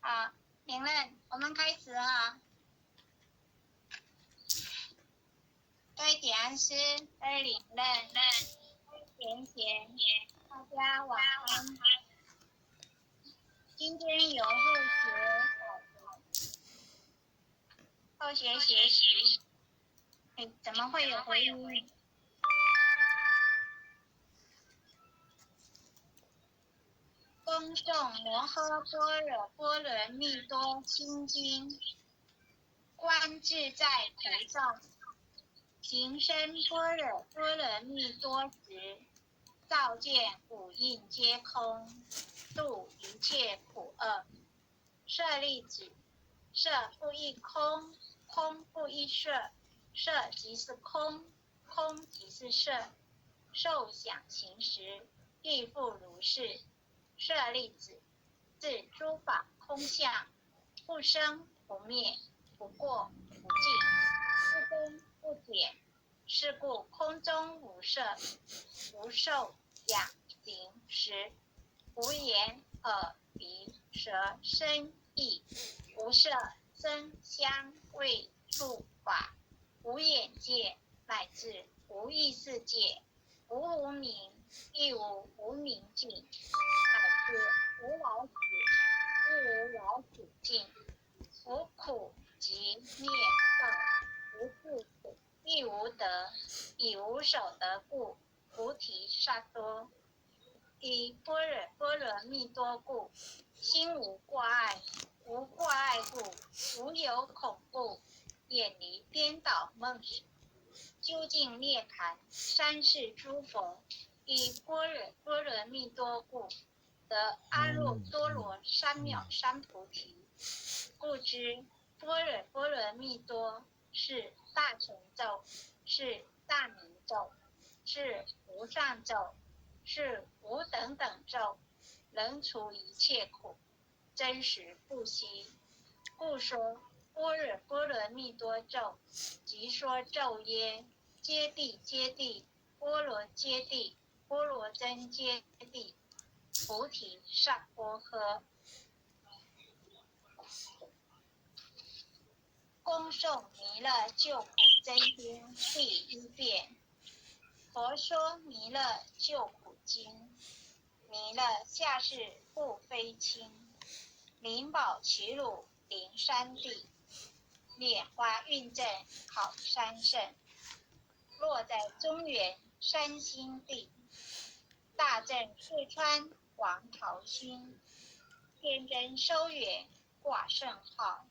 好，领任，我们开始啊。各位点安师，各位领任，各位贤贤，大家晚安。今天有后学学习，怎么会有回音？恭诵摩诃般若波罗蜜多心经，观自在菩萨行深般若波罗蜜多时，照见五蕴皆空，度一切苦厄。舍利子，色不异空，空不异色，色即是空，空即是色，受想行识亦复如是。舍利子，自诸法空相，不生不灭，不过不尽，不增不减。是故空中无色，无受想行识，无眼耳鼻舌身意，无色声香味触法，无眼界，乃至无意识界，无无明，亦无无明尽，乃至无老死，亦无老死尽，无苦集灭道，无自苦，亦无得，以无所得故，菩提萨埵。以般若波罗蜜多故，心无挂碍，无挂碍故，无有恐怖，远离颠倒梦识，究竟涅槃。三世诸佛以般若波罗蜜多故，得阿耨多罗三藐三菩提。故知般若波罗蜜多是大成咒，是大明咒，是无上咒，是无等等咒，能除一切苦，真实不息。故说般若波罗蜜多咒，即说咒曰：揭谛揭谛，波罗揭谛，波罗僧揭谛，菩提萨婆诃。恭诵弥勒救苦真经第一遍。佛说弥勒救苦经。弥勒下世不非亲，灵宝齐鲁灵山地，拈花运正好山胜，落在中原山心地，大正四川王朝勋，天真收远挂圣号，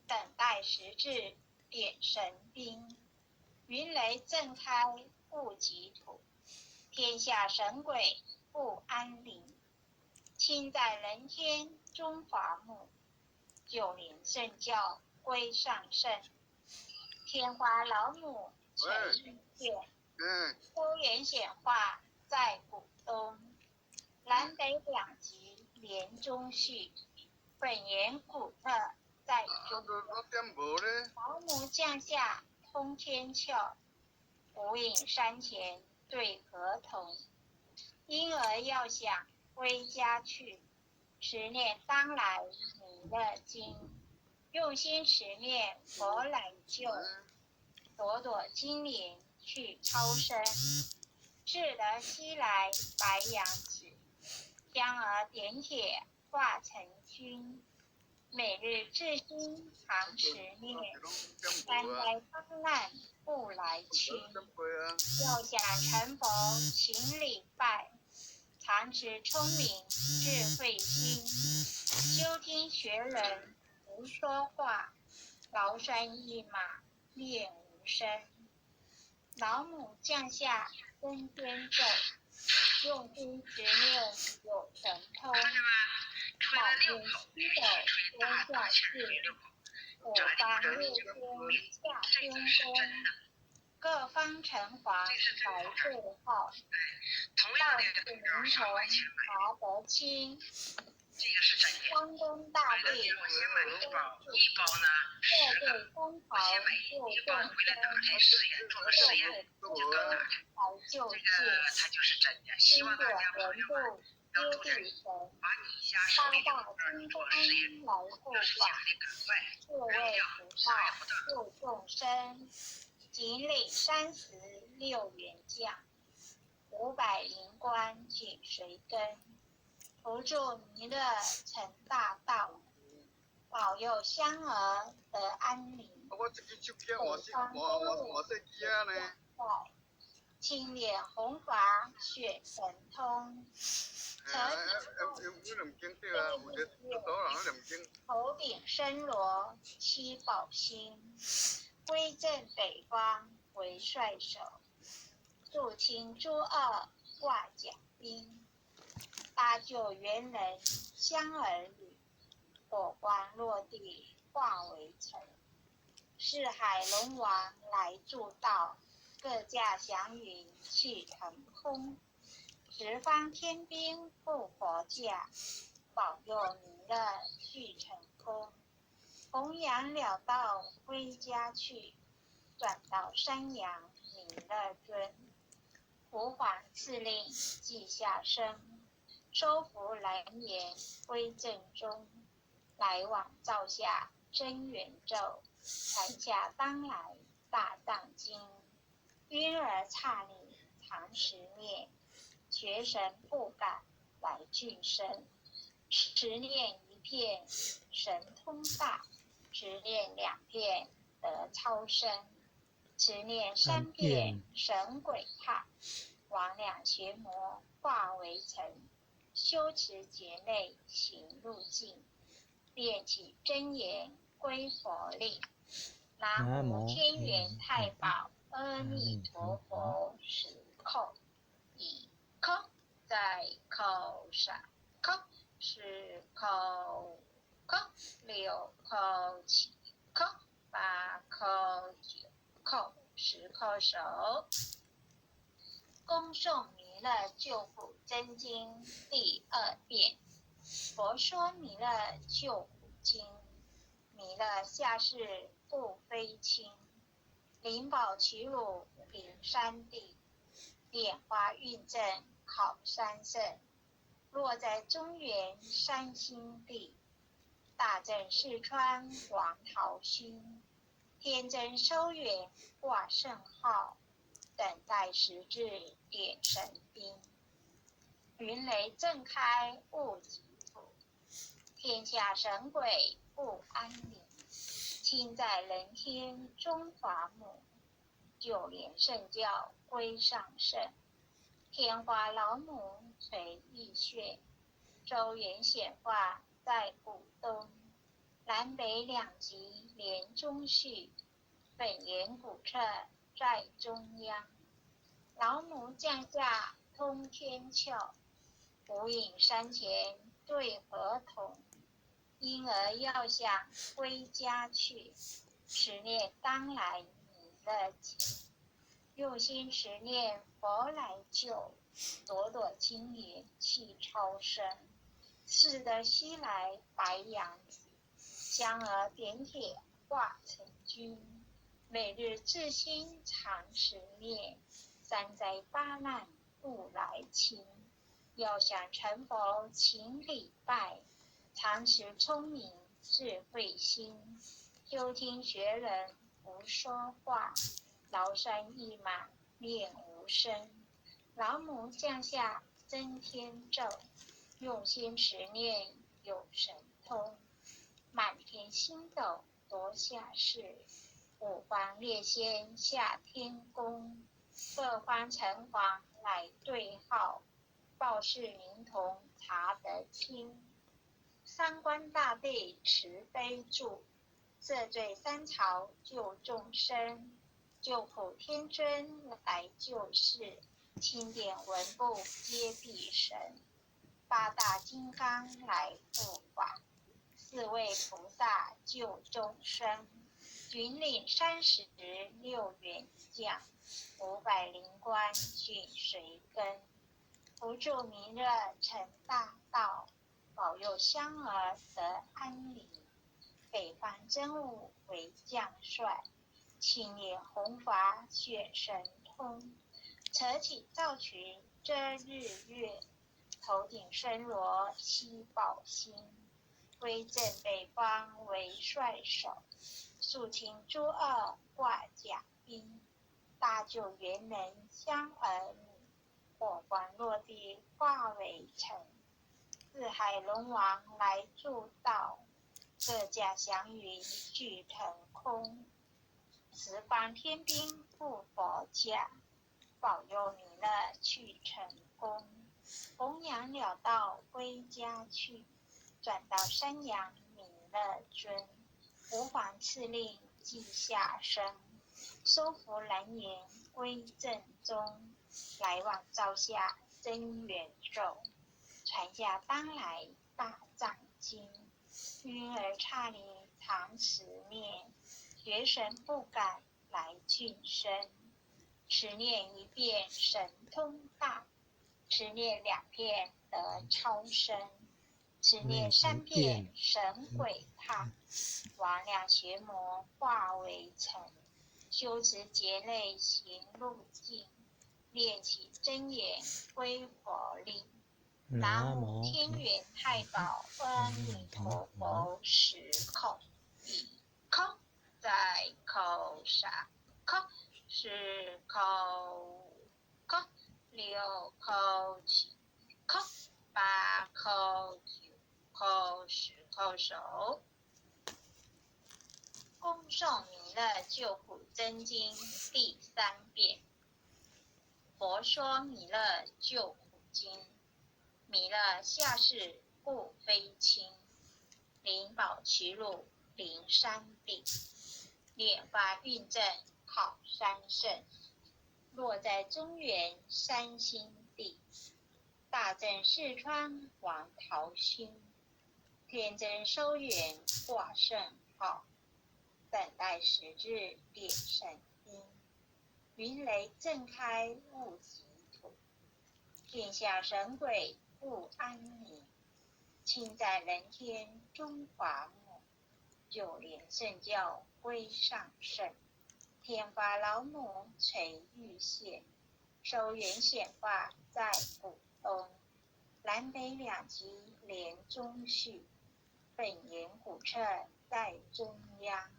等待时至点神兵，云雷震开不及土，天下神鬼不安宁，亲在人天中华木，九灵圣教归上圣，天花老母成一片，周原显化在古东，南北两极连中续，本源古特在中央，老母降下通天窍，无影山前对河童，婴儿要想归家去，持念当来弥勒经，用心持念佛来救，朵朵金莲去超生，智得西来白羊子，香儿点铁化成君，每日至心常持念，三灾方难不来侵，要想成佛请礼拜，常持聪明智慧心，修听学人不说话，劳山一马念无声，老母降下升天咒，用心持念有神通，满天星斗多下世，我方六天下天宫，各方城隍来对号，道士名童查得清，关公大帝有真事，各对公袍又众生，各会出来救济，因果轮度接地神，八大金刚来护法，四位菩萨救众生，锦岭36员将，500灵官紧随跟，扶助弥勒成大道，保佑香儿得安宁。北方公路青脸红发血神通，头顶身罗七宝星，威震北方为帅首，肃清诸恶挂甲兵，搭救猿人香儿女，火光落地化为尘。四海龙王来助道，各驾祥云去腾空。十方天兵护佛驾，保佑弥勒去成功。弘扬了道归家去，转到山阳弥勒尊。吾皇赐令记下生，收服蓝颜归正中。来往照下真元咒，台下当来大藏经。晕儿刹里常时念，学神不敢来俱生。持念一片神通大，持念2片得超生，持念3片神鬼怕。魍魉邪魔化为尘，修持劫内行路径，念起真言归佛令。南无天元太保阿弥陀佛，10叩，1叩，再叩3叩，4叩5叩，6叩7叩，8叩9叩，10叩首。恭诵弥勒救苦真经第2遍。佛说弥勒救苦经，弥勒下世不非轻，灵宝齐鲁灵山地，莲花运正考三圣，落在中原山心地，大正四川王桃心，天真收元挂圣号，等待时至点神兵。云雷震开雾集土，天下神鬼不安宁。亲在人天中华母，九莲圣教归上圣。天花老母垂意穴，周圆显化在古东。南北2极连中续，本源古彻在中央。老母降下通天窍，无影山前对河童。婴儿要想归家去，持念当来弥勒经。用心持念佛来救，朵朵金莲气超生。似得西来白羊子，香儿点铁化成君。每日至心常持念，三灾八难不来侵。要想成佛请礼拜，常持聪明智慧心。修听学人不说话，劳山一马念无声。老母降下增天咒，用心持念有神通。满天星斗夺下世，五方列仙下天宫。各方城隍来对号，报事灵童查得清。三官大帝慈悲助，赦罪三朝救众生。救苦天尊来救世，钦点文部皆必神。八大金刚来护法，四位菩萨救众生。云岭36员将，500灵官紧随跟。扶助弥勒成大道，保佑香儿得安宁。北方真武为将帅，青脸红发显神通。扯起皂裙遮日月，头顶身罗七宝星，威震北方为帅首，肃清诸恶挂甲兵，大救元人相儿女，火光落地化为尘，四海龙王来助道，各驾祥云俱腾空，十方天兵护佛驾，保佑弥勒去成功，弘扬了道归家去，转到山阳弥勒尊，吾皇敕令记下生，收服蓝颜归正宗，来往照下真元寿，传下当来大藏经，晕儿刹离常持念，觉神不敢来俊生，持念一遍神通大，持念两遍得超生，持念三遍神鬼怕，魍魉邪魔化为尘，修持劫类行路径，练起真言归佛力。南无天元太保阿弥陀佛，10口一口在口上口，10口口，6口7口，8口9口，10口手。恭诵弥勒救苦真经第3遍。佛说弥勒救苦经。弥勒下世不非亲，灵宝齐入灵山地，炼发运正好三圣，落在中原三星地，大正四川王桃心，天真收元挂圣号，等待时日点神音，云雷震开雾极土，天下神鬼不安宁，亲在人天中华母，九莲圣教归上圣，天发老母垂玉线，收元显化在古东，南北两极连中续，本源古彻在中央，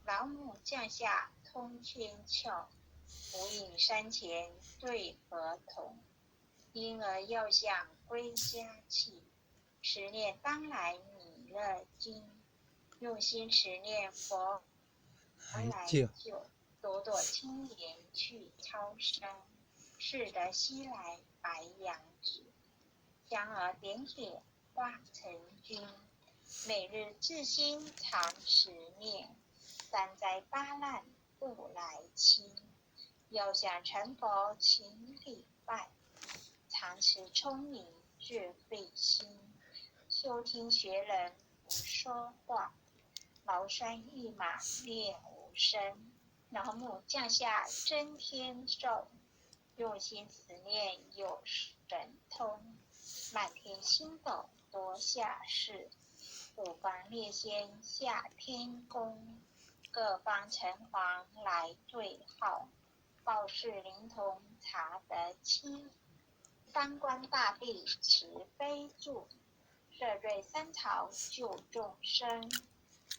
老母降下通天窍，无影山前对合同，婴儿要想归家去，持念当来弥勒经，用心持念佛来救，朵朵青莲去超生，是得西来白羊子，香儿点点化成君，每日至心常持念，三灾八难不来侵，要想成佛请礼拜，常持聪明智慧心，修听学人不说话，劳山一马练无声，老母降下真天寿，用心慈念有神通，满天星斗多下士，五方列仙下天宫，各方城隍来对号，报事灵童查得清，当官大帝慈悲助，摄罪三朝救众生，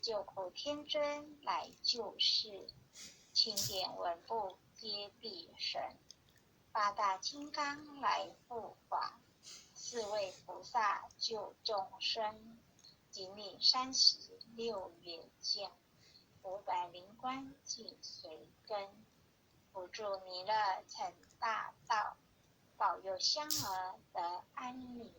救苦天尊来救世，钦点文部皆必神，八大金刚来护法，四位菩萨救众生，仅领36元将，500灵官紧随跟，辅助弥勒成大道，保佑香儿得安宁，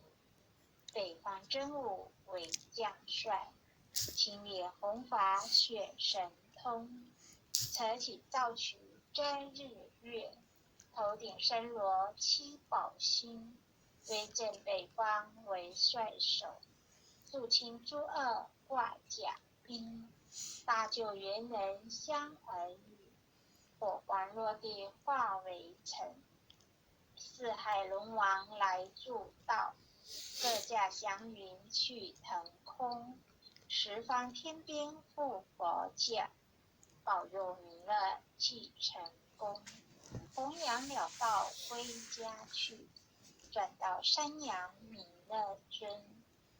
北方真武为将帅，青莲弘法显神通，扯起造曲遮日月，头顶身罗七宝星，威震北方为帅首，肃清诸恶挂甲兵，大救元人相儿女，火光落地化为尘，四海龙王来助道，各驾祥云去腾空，十方天兵护佛驾，保佑弥勒去成功，弘扬了道归家去，转到山阳弥勒尊，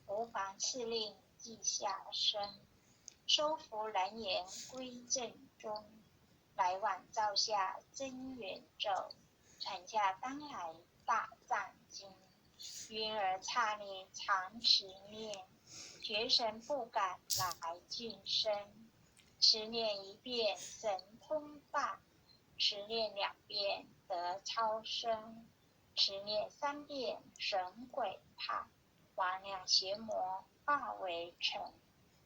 无妨赐令稷下生，收服蓝颜归正中，来往造下真元咒，传下当来大藏经，晕儿刹那常持念，觉神不敢来近身，持念一遍神通大，持念2遍得超生，持念3遍神鬼怕，魍魉邪魔化为尘，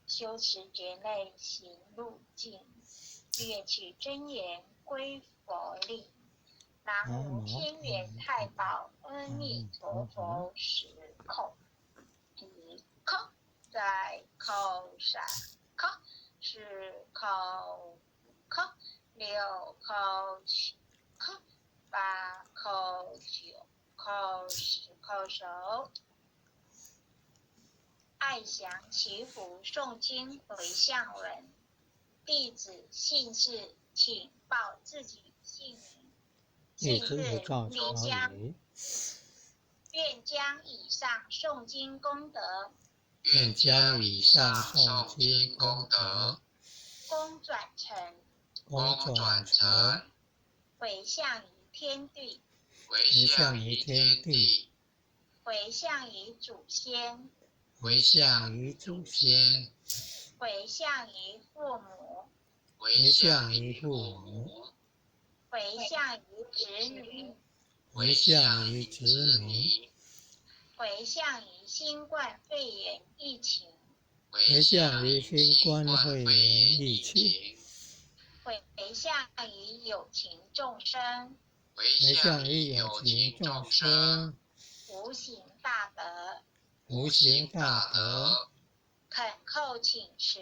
修持觉内行路径，略取真言归佛令。南无天元太保阿弥陀佛10口，1口在口上口，10口口，6口7口，8口9口10口手。爱详祈福诵经回向文，弟子姓氏请报自己姓名。弟子赵朝宇，愿将以上诵经功德，愿将以上诵经功德，功转成回向于天地，回向于天地，回向于祖先，回向于祖先，回向于父母，回向于父母，回向于子女，回向于子女，回向于新冠肺炎疫情，回向于新冠肺炎疫情，回向于有情众生，回向于有情众生，无形大德，无形大德，恳叩请辞，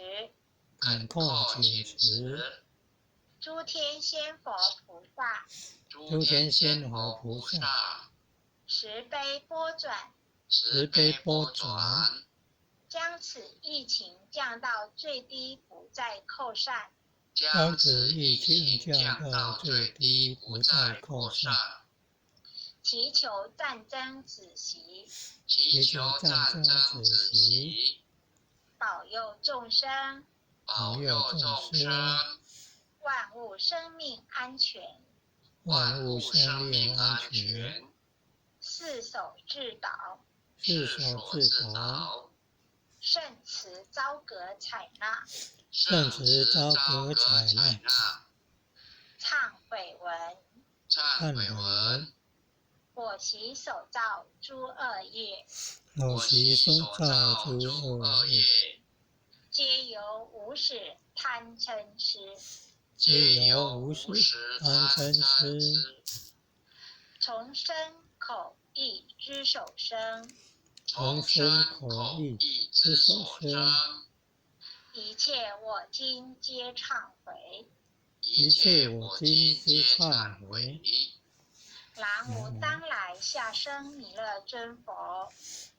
恳叩请辞，诸天仙佛菩萨，诸天仙佛菩萨，慈悲拨转，慈悲拨转，将此疫情降到最低，不再扩散，将此疫情降到最低，不再扩散，祈求战争止息，祈求战争止息，保佑众生，保佑众生，万物生命安全，万物生命安全，四手至导，四手至导，圣慈昭格采纳，圣慈昭格采纳，忏悔文，忏悔文，我习手造诸恶业，我习所造诸恶业，皆由无始贪嗔痴，皆由无始贪嗔痴，从身口意之手生，从身口意之所生，一切我今皆忏悔。一切我今皆忏悔。南无当来下生弥勒尊佛，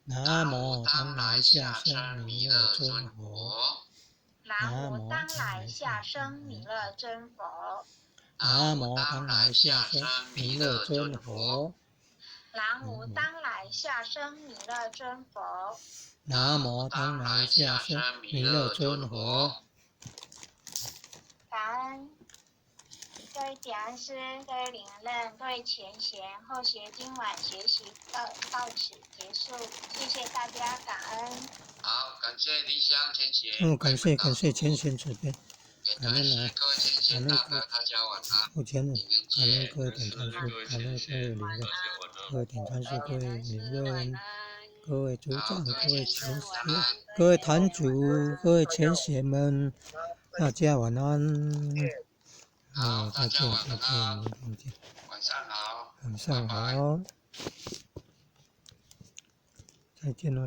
南无当来下生弥勒尊佛，南无当来下生弥勒尊佛，南无当来下生弥勒尊佛，南无当来下生弥勒尊佛，南无当来下生弥勒尊佛。感恩各位点安师、各位领任、各位前贤、后学，今晚学习到此结束，谢谢大家，感恩。好，感谢理想前贤。感谢前贤慈悲，感恩啊，各位前贤大德，大家晚安。后前人，感恩各位点赞师，感恩各位领任，各位点赞师，各位领任，各位组长，各位前贤，各位坛主，各位前贤们，大家晚安。好，再见，晚上好。晚上好。再见喽。